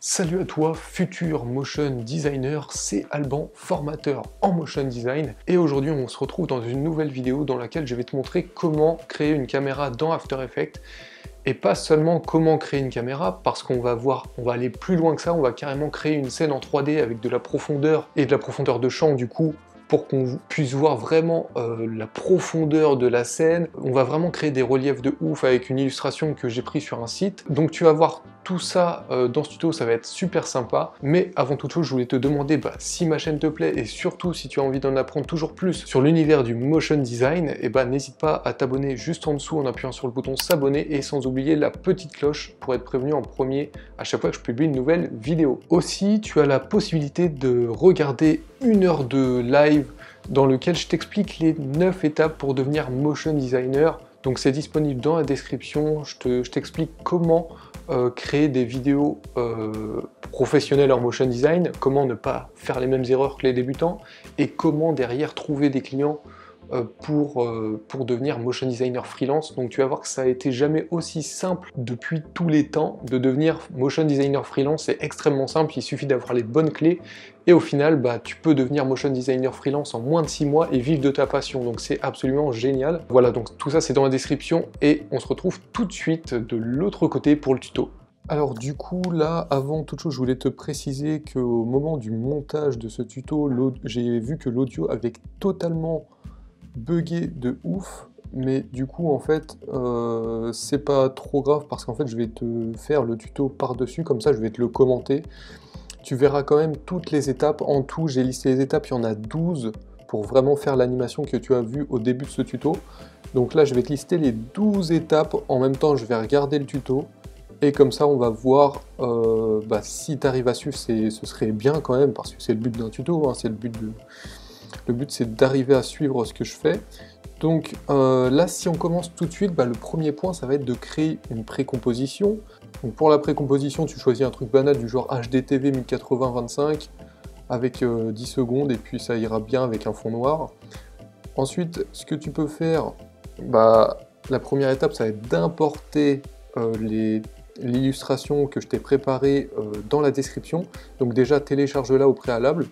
Salut à toi, futur motion designer, c'est Alban, formateur en motion design, et aujourd'hui on se retrouve dans une nouvelle vidéo dans laquelle je vais te montrer comment créer une caméra dans After Effects, et pas seulement comment créer une caméra, parce qu'on va voir, on va aller plus loin que ça, on va carrément créer une scène en 3D avec de la profondeur, et de la profondeur de champ du coup, pour qu'on puisse voir vraiment la profondeur de la scène. On va vraiment créer des reliefs de ouf avec une illustration que j'ai pris sur un site. Donc tu vas voir tout ça dans ce tuto, ça va être super sympa. Mais avant toute chose, je voulais te demander si ma chaîne te plaît et surtout si tu as envie d'en apprendre toujours plus sur l'univers du motion design, n'hésite pas à t'abonner juste en dessous en appuyant sur le bouton s'abonner et sans oublier la petite cloche pour être prévenu en premier à chaque fois que je publie une nouvelle vidéo. Aussi, tu as la possibilité de regarder 1 heure de live dans lequel je t'explique les 9 étapes pour devenir motion designer. Donc c'est disponible dans la description, je t'explique comment créer des vidéos professionnelles en motion design, comment ne pas faire les mêmes erreurs que les débutants, et comment derrière trouver des clients pour devenir motion designer freelance. Donc tu vas voir que ça a été jamais aussi simple depuis tous les temps de devenir motion designer freelance. C'est extrêmement simple, il suffit d'avoir les bonnes clés et au final tu peux devenir motion designer freelance en moins de 6 mois et vivre de ta passion. Donc c'est absolument génial. Voilà, donc tout ça c'est dans la description et on se retrouve tout de suite de l'autre côté pour le tuto. Alors du coup là, avant toute chose, je voulais te préciser qu'au moment du montage de ce tuto, j'ai vu que l'audio avait totalement buggé de ouf, mais du coup en fait c'est pas trop grave parce qu'en fait je vais te faire le tuto par dessus, comme ça je vais te le commenter. Tu verras quand même toutes les étapes. En tout j'ai listé les étapes, il y en a 12 pour vraiment faire l'animation que tu as vue au début de ce tuto. Donc là je vais te lister les 12 étapes, en même temps je vais regarder le tuto et comme ça on va voir si tu arrives à suivre, ce serait bien quand même parce que c'est le but d'un tuto, hein, c'est le but de... Le but c'est d'arriver à suivre ce que je fais. Donc là si on commence tout de suite, le premier point ça va être de créer une précomposition. Donc pour la précomposition tu choisis un truc banal du genre HDTV 1080-25 avec 10 secondes et puis ça ira bien avec un fond noir. Ensuite ce que tu peux faire, la première étape ça va être d'importer l'illustration que je t'ai préparée dans la description. Donc déjà télécharge-la au préalable.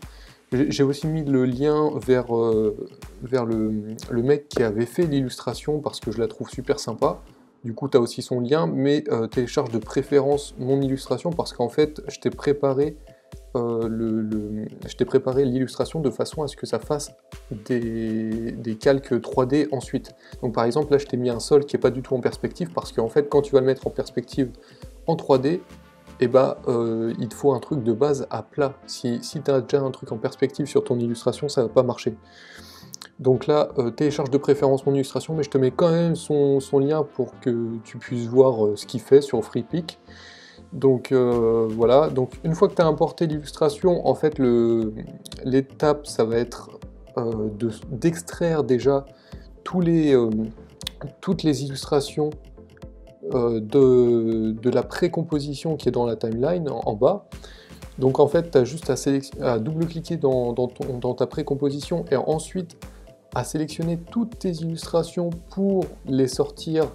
J'ai aussi mis le lien vers le mec qui avait fait l'illustration parce que je la trouve super sympa. Du coup, tu as aussi son lien, mais télécharge de préférence mon illustration parce qu'en fait, je t'ai préparé l'illustration de façon à ce que ça fasse des calques 3D ensuite. Donc par exemple, là, je t'ai mis un sol qui n'est pas du tout en perspective parce qu'en fait, quand tu vas le mettre en perspective en 3D, il te faut un truc de base à plat. Si tu as déjà un truc en perspective sur ton illustration, ça va pas marcher. Donc là, télécharge de préférence mon illustration, mais je te mets quand même son lien pour que tu puisses voir ce qu'il fait sur FreePic. Donc voilà, donc une fois que tu as importé l'illustration, en fait l'étape ça va être d'extraire déjà toutes les illustrations de la précomposition qui est dans la timeline en bas. Donc en fait tu as juste à double-cliquer dans ta précomposition et ensuite à sélectionner toutes tes illustrations pour les sortir.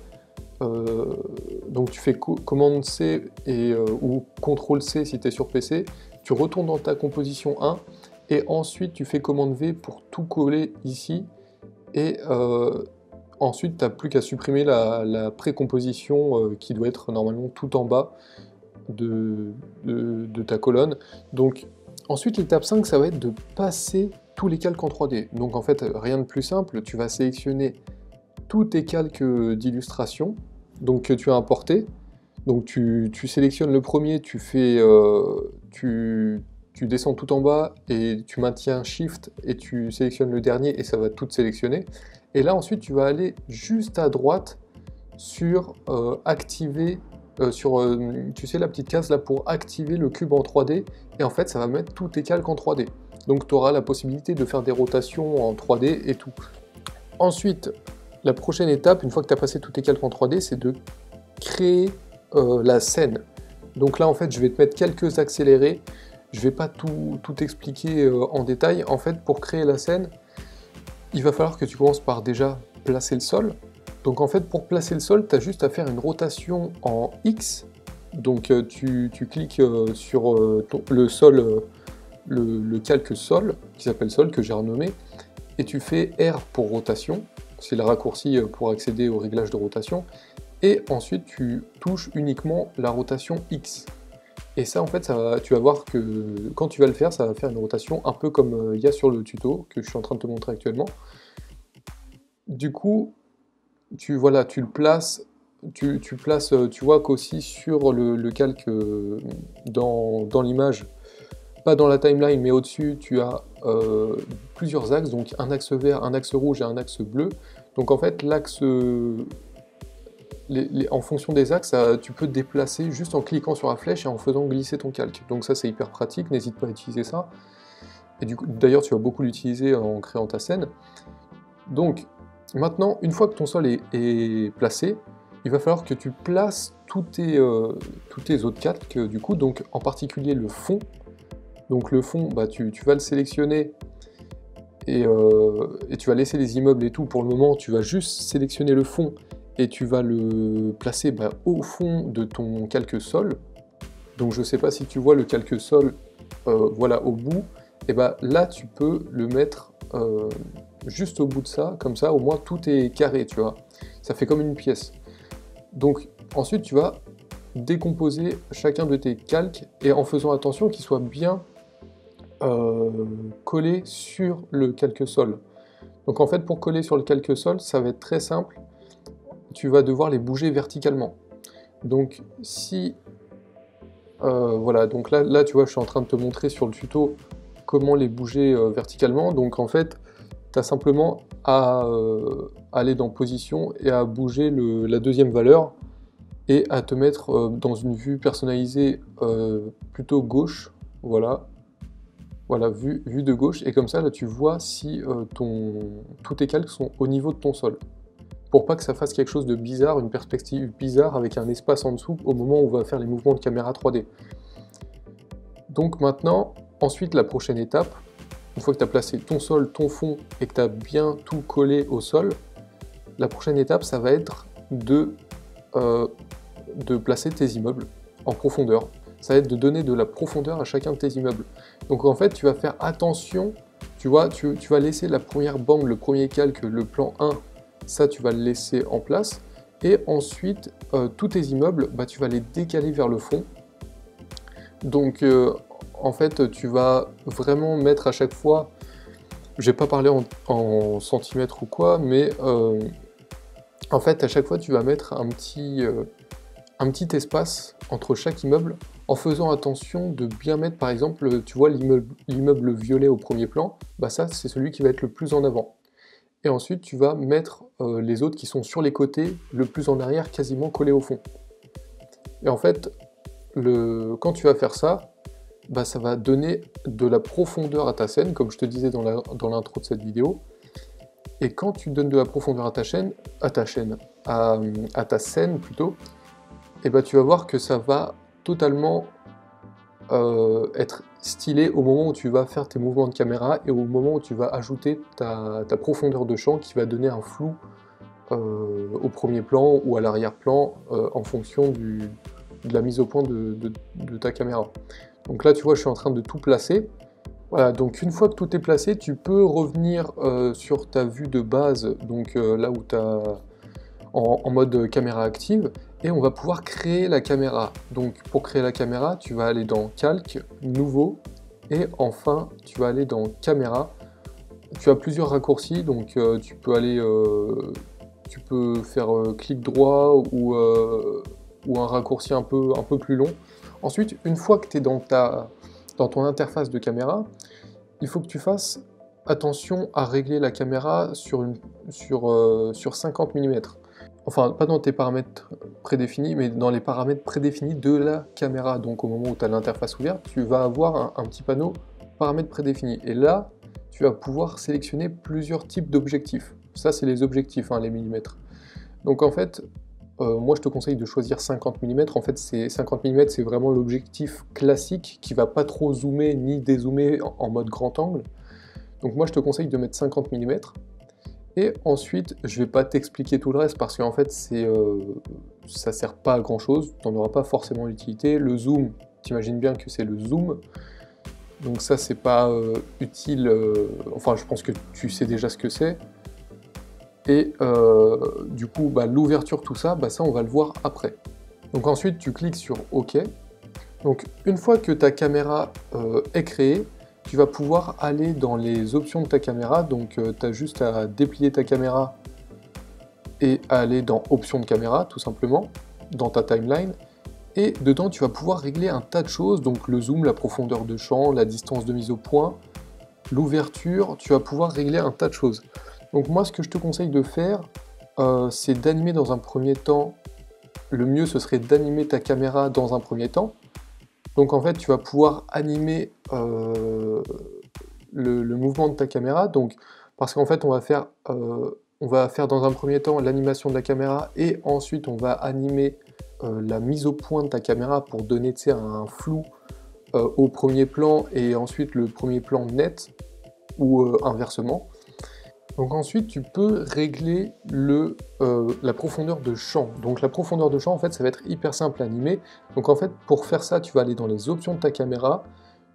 Donc tu fais commande C ou CTRL C si tu es sur PC, tu retournes dans ta composition 1 et ensuite tu fais commande V pour tout coller ici et ensuite tu n'as plus qu'à supprimer la précomposition qui doit être normalement tout en bas de ta colonne. Donc ensuite l'étape 5 ça va être de passer tous les calques en 3D. Donc en fait rien de plus simple, tu vas sélectionner tous tes calques d'illustration que tu as importés. Donc tu sélectionnes le premier, tu descends tout en bas et tu maintiens Shift et tu sélectionnes le dernier et ça va tout sélectionner. Et là ensuite tu vas aller juste à droite sur activer, tu sais la petite case là pour activer le cube en 3D et en fait ça va mettre tous tes calques en 3D. Donc tu auras la possibilité de faire des rotations en 3D et tout. Ensuite, la prochaine étape, une fois que tu as passé tous tes calques en 3D, c'est de créer la scène. Donc là, en fait, je vais te mettre quelques accélérés. Je ne vais pas tout expliquer en détail. En fait, pour créer la scène, il va falloir que tu commences par déjà placer le sol. Donc en fait, pour placer le sol, tu as juste à faire une rotation en X Donc tu cliques sur le sol, le calque sol, qui s'appelle sol, que j'ai renommé, et tu fais R pour rotation, c'est le raccourci pour accéder au réglage de rotation, et ensuite tu touches uniquement la rotation X. Et ça, en fait, tu vas voir que quand tu vas le faire, ça va faire une rotation un peu comme il y a sur le tuto, que je suis en train de te montrer actuellement. Du coup, voilà, tu le places, tu vois qu'aussi sur le calque dans l'image, pas dans la timeline, mais au-dessus, tu as plusieurs axes, donc un axe vert, un axe rouge et un axe bleu. Donc en fait, l'axe... en fonction des axes, tu peux te déplacer juste en cliquant sur la flèche et en faisant glisser ton calque. Donc ça c'est hyper pratique, n'hésite pas à utiliser ça. Et d'ailleurs tu vas beaucoup l'utiliser en créant ta scène. Donc maintenant, une fois que ton sol est placé, il va falloir que tu places tous tes autres calques, du coup, donc en particulier le fond. Donc le fond, bah, tu vas le sélectionner et tu vas laisser les immeubles et tout. Pour le moment, tu vas juste sélectionner le fond et tu vas le placer au fond de ton calque sol. Donc je ne sais pas si tu vois le calque sol voilà, au bout, et là tu peux le mettre juste au bout de ça, comme ça au moins tout est carré, tu vois. Ça fait comme une pièce. Donc ensuite tu vas décomposer chacun de tes calques et en faisant attention qu'ils soient bien collés sur le calque sol. Donc en fait pour coller sur le calque sol, ça va être très simple. Tu vas devoir les bouger verticalement. Donc si voilà, donc là tu vois, je suis en train de te montrer sur le tuto comment les bouger verticalement. Donc en fait, tu as simplement à aller dans position et à bouger la deuxième valeur et à te mettre dans une vue personnalisée plutôt gauche. Voilà, vue de gauche. Et comme ça, là tu vois si tous tes calques sont au niveau de ton sol. Pour pas que ça fasse quelque chose de bizarre, une perspective bizarre avec un espace en dessous au moment où on va faire les mouvements de caméra 3D. Donc maintenant, ensuite la prochaine étape, une fois que tu as placé ton sol, ton fond et que tu as bien tout collé au sol, la prochaine étape ça va être de placer tes immeubles en profondeur. Ça va être de donner de la profondeur à chacun de tes immeubles. Donc en fait tu vas faire attention, tu vois, tu vas laisser la première bande, le premier calque, le plan 1, ça tu vas le laisser en place, et ensuite tous tes immeubles, tu vas les décaler vers le fond. Donc en fait tu vas vraiment mettre à chaque fois, je vais pas parler en centimètres ou quoi, mais en fait à chaque fois tu vas mettre un petit espace entre chaque immeuble, en faisant attention de bien mettre, par exemple, tu vois l'immeuble violet au premier plan, ça c'est celui qui va être le plus en avant. Et ensuite tu vas mettre les autres qui sont sur les côtés, le plus en arrière, quasiment collés au fond. Et en fait, quand tu vas faire ça, ça va donner de la profondeur à ta scène, comme je te disais dans l'intro de cette vidéo. Et quand tu donnes de la profondeur à ta scène plutôt, et tu vas voir que ça va totalement être stylé au moment où tu vas faire tes mouvements de caméra et au moment où tu vas ajouter ta profondeur de champ qui va donner un flou au premier plan ou à l'arrière-plan en fonction de la mise au point de ta caméra. Donc là tu vois, je suis en train de tout placer. Voilà, donc une fois que tout est placé, tu peux revenir sur ta vue de base, donc là où tu as en mode caméra active, et on va pouvoir créer la caméra. Donc pour créer la caméra, tu vas aller dans Calque, Nouveau, et enfin tu vas aller dans Caméra. Tu as plusieurs raccourcis, donc tu peux faire clic droit ou un raccourci un peu plus long. Ensuite, une fois que tu es dans ton interface de caméra, il faut que tu fasses attention à régler la caméra sur 50 mm. Enfin, pas dans tes paramètres prédéfinis, mais dans les paramètres prédéfinis de la caméra. Donc au moment où tu as l'interface ouverte, tu vas avoir un petit panneau paramètres prédéfinis. Et là, tu vas pouvoir sélectionner plusieurs types d'objectifs. Ça, c'est les objectifs, les millimètres. Donc en fait, moi je te conseille de choisir 50 mm. En fait, 50 mm, c'est vraiment l'objectif classique qui va pas trop zoomer ni dézoomer en mode grand angle. Donc moi je te conseille de mettre 50 mm. Et ensuite, je vais pas t'expliquer tout le reste parce qu'en fait, ça sert pas à grand chose, tu n'en auras pas forcément l'utilité. Le zoom, t'imagines bien que c'est le zoom, donc ça c'est pas utile, enfin je pense que tu sais déjà ce que c'est. Et du coup, bah, l'ouverture, tout ça, bah, ça on va le voir après. Donc ensuite, tu cliques sur OK. Donc une fois que ta caméra est créée, tu vas pouvoir aller dans les options de ta caméra. Donc tu as juste à déplier ta caméra et aller dans Options de caméra, tout simplement, dans ta timeline. Et dedans, tu vas pouvoir régler un tas de choses, donc le zoom, la profondeur de champ, la distance de mise au point, l'ouverture, tu vas pouvoir régler un tas de choses. Donc moi, ce que je te conseille de faire, c'est d'animer dans un premier temps, le mieux ce serait d'animer ta caméra dans un premier temps. Donc en fait, tu vas pouvoir animer le mouvement de ta caméra, donc, parce qu'en fait, on va faire dans un premier temps l'animation de la caméra, et ensuite on va animer la mise au point de ta caméra pour donner un flou au premier plan, et ensuite le premier plan net, ou inversement. Donc ensuite, tu peux régler la profondeur de champ. Donc la profondeur de champ, en fait, ça va être hyper simple à animer. Donc en fait, pour faire ça, tu vas aller dans les options de ta caméra,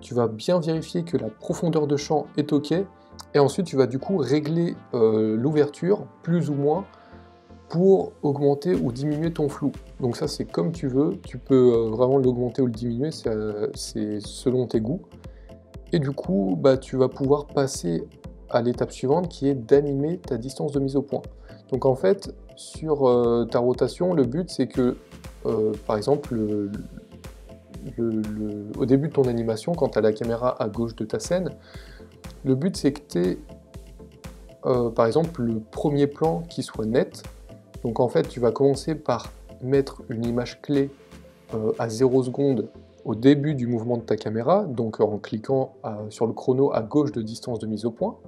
tu vas bien vérifier que la profondeur de champ est OK, et ensuite tu vas du coup régler l'ouverture, plus ou moins, pour augmenter ou diminuer ton flou. Donc ça, c'est comme tu veux, tu peux vraiment l'augmenter ou le diminuer, c'est selon tes goûts. Et du coup, bah, tu vas pouvoir passer à l'étape suivante qui est d'animer ta distance de mise au point. Donc en fait, sur ta rotation, le but c'est que, par exemple, au début de ton animation, quand tu as la caméra à gauche de ta scène, le but c'est que tu aies, par exemple, le premier plan qui soit net. Donc en fait, tu vas commencer par mettre une image clé à 0 secondes au début du mouvement de ta caméra, donc en cliquant sur le chrono à gauche de distance de mise au point.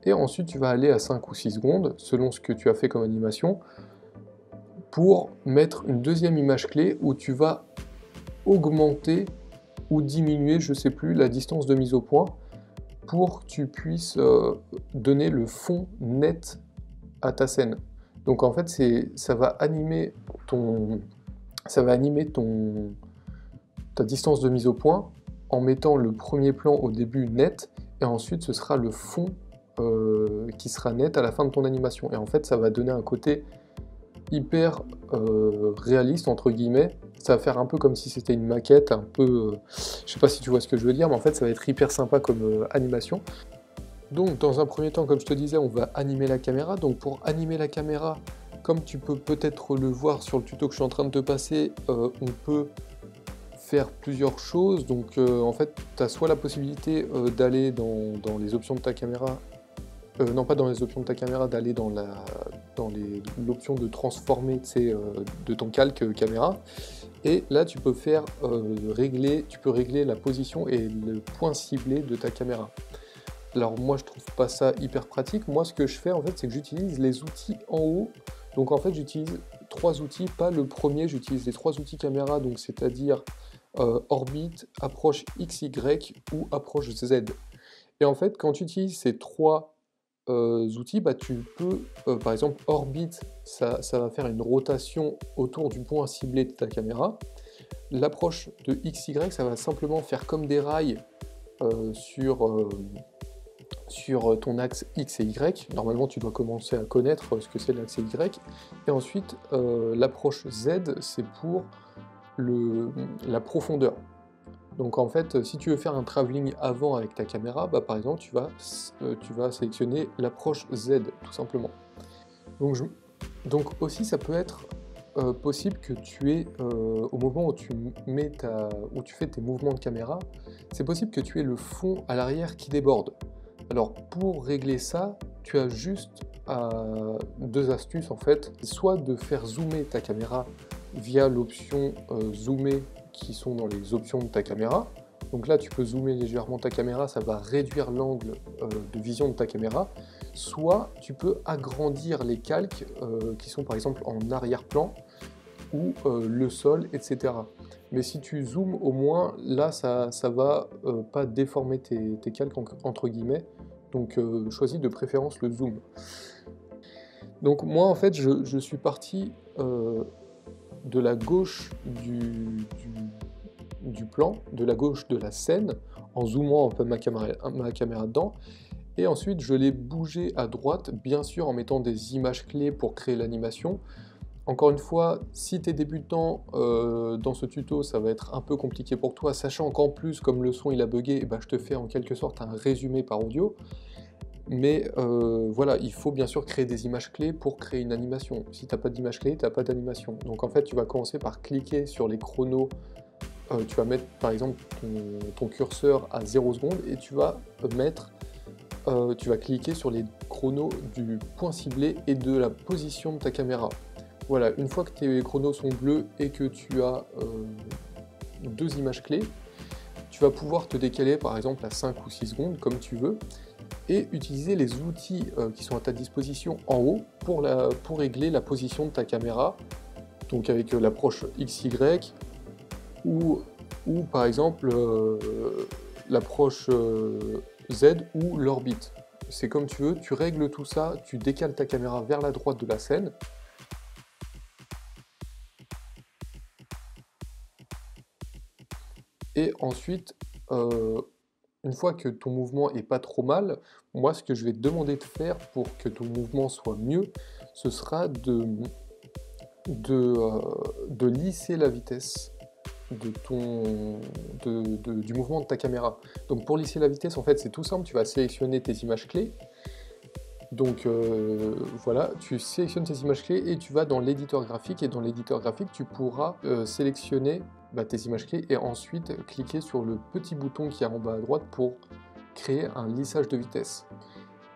Et ensuite, tu vas aller à 5 ou 6 secondes, selon ce que tu as fait comme animation, pour mettre une deuxième image clé où tu vas augmenter ou diminuer, je sais plus, la distance de mise au point, pour que tu puisses donner le fond net à ta scène. Donc en fait, ça va animer ta distance de mise au point en mettant le premier plan au début net, et ensuite ce sera le fond qui sera net à la fin de ton animation. Et en fait, ça va donner un côté hyper réaliste, entre guillemets. Ça va faire un peu comme si c'était une maquette, un peu... je sais pas si tu vois ce que je veux dire, mais en fait, ça va être hyper sympa comme animation. Donc, dans un premier temps, comme je te disais, on va animer la caméra. Donc, pour animer la caméra, comme tu peux peut-être le voir sur le tuto que je suis en train de te passer, on peut faire plusieurs choses. Donc, en fait, tu as soit la possibilité d'aller dans les options de ta caméra, non pas dans les options de ta caméra, d'aller dans l'option de transformer de ton calque caméra, et là tu peux régler la position et le point ciblé de ta caméra. Alors moi je trouve pas ça hyper pratique. Moi ce que je fais en fait, c'est que j'utilise les outils en haut. Donc en fait j'utilise 3 outils, pas le premier, j'utilise les 3 outils caméra, donc c'est-à-dire orbite, approche XY ou approche Z. Et en fait quand tu utilises ces 3 outils, bah, tu peux, par exemple, orbite, ça va faire une rotation autour du point ciblé de ta caméra. L'approche de XY, ça va simplement faire comme des rails sur ton axe X et Y. Normalement, tu dois commencer à connaître ce que c'est l'axe Y. Et ensuite, l'approche Z, c'est pour la profondeur. Donc en fait, si tu veux faire un travelling avant avec ta caméra, bah, par exemple, tu vas sélectionner l'approche Z, tout simplement. Donc aussi, ça peut être possible que tu aies, au moment où tu fais tes mouvements de caméra, c'est possible que tu aies le fond à l'arrière qui déborde. Alors pour régler ça, tu as juste 2 astuces en fait. Soit de faire zoomer ta caméra via l'option zoomer qui sont dans les options de ta caméra. Donc là, tu peux zoomer légèrement ta caméra, ça va réduire l'angle de vision de ta caméra. Soit tu peux agrandir les calques qui sont par exemple en arrière-plan ou le sol, etc. Mais si tu zoomes au moins, là, ça va pas déformer tes calques entre guillemets. Donc choisis de préférence le zoom. Donc moi en fait je suis parti de la gauche du plan, de la gauche de la scène, en zoomant un peu ma caméra dedans, et ensuite je l'ai bougé à droite, bien sûr en mettant des images clés pour créer l'animation. Encore une fois, si tu es débutant dans ce tuto, ça va être un peu compliqué pour toi, sachant qu'en plus, comme le son il a bugué, eh ben, je te fais en quelque sorte un résumé par audio. Mais voilà, il faut bien sûr créer des images clés pour créer une animation. Si tu n'as pas d'image clé, tu n'as pas d'animation. Donc en fait, tu vas commencer par cliquer sur les chronos. Tu vas mettre par exemple ton curseur à 0 secondes et tu vas cliquer sur les chronos du point ciblé et de la position de ta caméra. Voilà, une fois que tes chronos sont bleus et que tu as deux images clés, tu vas pouvoir te décaler par exemple à 5 ou 6 secondes comme tu veux et utiliser les outils qui sont à ta disposition en haut pour régler la position de ta caméra, donc avec l'approche XY ou par exemple l'approche Z ou l'orbite. C'est comme tu veux, tu règles tout ça, tu décales ta caméra vers la droite de la scène. Et ensuite, une fois que ton mouvement est pas trop mal, moi ce que je vais te demander de faire pour que ton mouvement soit mieux, ce sera de lisser la vitesse du mouvement de ta caméra. Donc pour lisser la vitesse, en fait c'est tout simple, tu vas sélectionner tes images clés. Donc voilà, tu sélectionnes tes images clés et tu vas dans l'éditeur graphique, et dans l'éditeur graphique tu pourras sélectionner tes images clés et ensuite cliquer sur le petit bouton qui est en bas à droite pour créer un lissage de vitesse.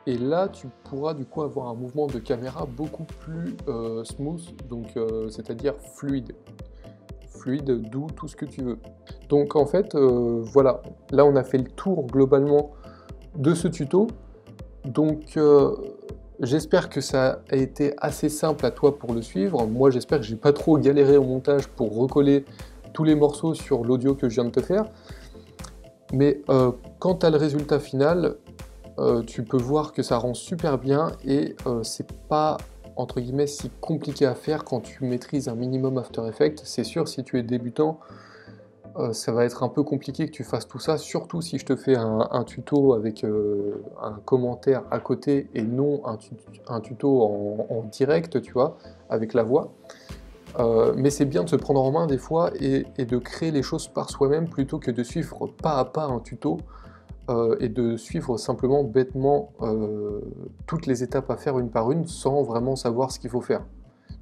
Et là tu pourras du coup avoir un mouvement de caméra beaucoup plus smooth, donc c'est-à-dire fluide, doux, tout ce que tu veux. Donc en fait voilà, là on a fait le tour globalement de ce tuto. Donc j'espère que ça a été assez simple à toi pour le suivre. Moi j'espère que j'ai pas trop galéré au montage pour recoller tous les morceaux sur l'audio que je viens de te faire. Mais quant à le résultat final, tu peux voir que ça rend super bien et c'est pas entre guillemets si compliqué à faire quand tu maîtrises un minimum After Effects. C'est sûr, si tu es débutant, ça va être un peu compliqué que tu fasses tout ça, surtout si je te fais un tuto avec un commentaire à côté et non un tuto en direct, tu vois, avec la voix. Mais c'est bien de se prendre en main des fois et de créer les choses par soi-même plutôt que de suivre pas à pas un tuto et de suivre simplement bêtement toutes les étapes à faire une par une sans vraiment savoir ce qu'il faut faire.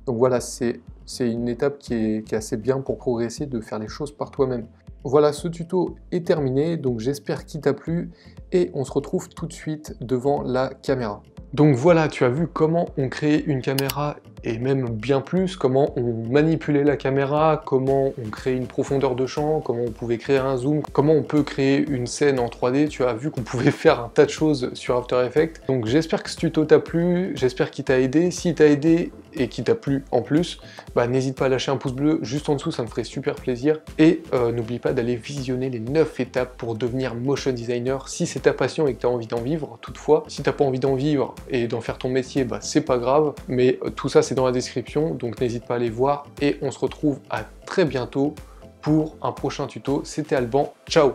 Donc voilà, c'est une étape qui est assez bien pour progresser, de faire les choses par toi-même. Voilà, ce tuto est terminé, donc j'espère qu'il t'a plu et on se retrouve tout de suite devant la caméra. Donc voilà, tu as vu comment on crée une caméra et même bien plus, comment on manipulait la caméra, comment on crée une profondeur de champ, comment on pouvait créer un zoom, comment on peut créer une scène en 3D, tu as vu qu'on pouvait faire un tas de choses sur After Effects. Donc j'espère que ce tuto t'a plu, j'espère qu'il t'a aidé. S'il t'a aidé et qu'il t'a plu en plus, n'hésite pas à lâcher un pouce bleu juste en dessous, ça me ferait super plaisir. Et n'oublie pas d'aller visionner les 9 étapes pour devenir motion designer si c'est ta passion et que tu as envie d'en vivre. Toutefois, si t'as pas envie d'en vivre et d'en faire ton métier, c'est pas grave, mais tout ça c'est dans la description, donc n'hésite pas à aller voir et on se retrouve à très bientôt pour un prochain tuto. C'était Alban, ciao!